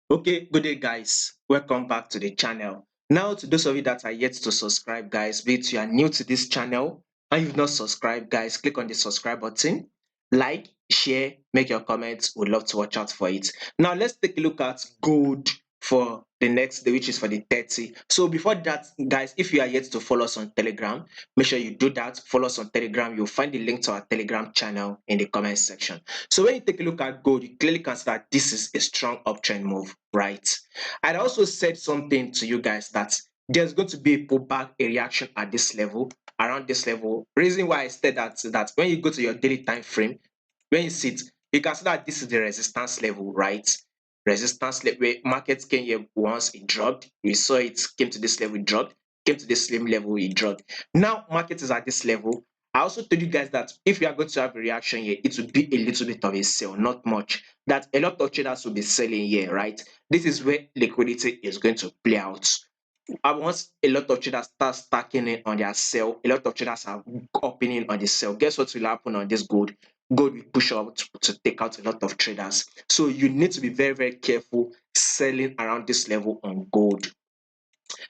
Okay, good day, guys. Welcome back to the channel. Now, to those of you that are yet to subscribe, guys, be it you are new to this channel and you've not subscribed, guys, click on the subscribe button, like, share, make your comments. We'd love to watch out for it. Now, let's take a look at gold for the next day, which is for the 30. So, before that, guys, if you are yet to follow us on Telegram, make sure you do that. Follow us on Telegram. You'll find the link to our Telegram channel in the comment section. So when you take a look at gold, you clearly can see that this is a strong uptrend move, right? I'd also said something to you guys that there's going to be a pullback, a reaction at this level, around this level. Reason why I said that when you go to your daily time frame, when you see it, you can see that this is the resistance level, right? Resistance level where markets came here once, it dropped. We saw it came to this level, it dropped, came to this same level, it dropped. Now market is at this level. I also told you guys that if you are going to have a reaction here, it will be a little bit of a sell, not much. That a lot of traders will be selling here, right? This is where liquidity is going to play out. And once a lot of traders start stacking in on their sell, a lot of traders are opening on the sell. Guess what will happen on this gold? Gold will push up to take out a lot of traders. So you need to be very, very careful selling around this level on gold.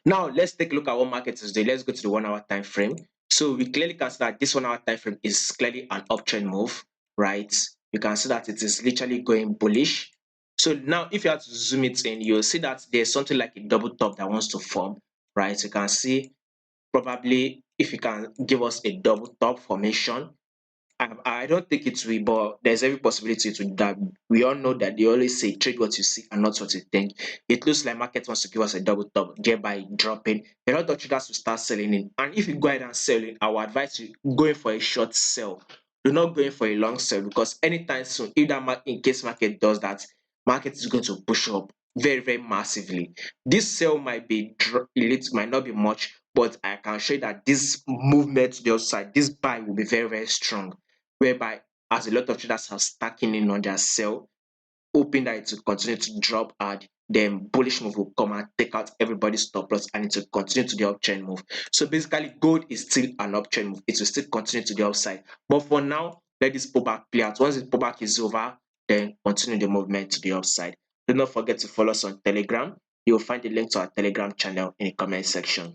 Now let's take a look at what market is doing. Let's go to the 1 hour time frame. So we clearly can see that this 1 hour time frame is clearly an uptrend move, right? You can see that it is literally going bullish. So now if you have to zoom it in, you'll see that there's something like a double top that wants to form, right? You can see probably if you can give us a double top formation, I don't think it will, but there's every possibility to that. We all know that they always say trade what you see and not what you think. It looks like market wants to give us a double top, thereby dropping. A lot of traders will start selling in. And if you go ahead and sell in, I would advise you going for a short sell. Do not go in for a long sell because anytime soon, if that in case market does that, market is going to push up very, very massively. This sell might be it might not be much, but I can show you that this movement to the upside, this buy will be very, very strong, whereby as a lot of traders are stacking in on their sell, hoping that it will continue to drop hard, then bullish move will come and take out everybody's stop loss and it will continue to the uptrend move. So basically, gold is still an uptrend move. It will still continue to the upside. But for now, let this pullback play out. Once the pullback is over, then continue the movement to the upside. Do not forget to follow us on Telegram. You will find the link to our Telegram channel in the comment section.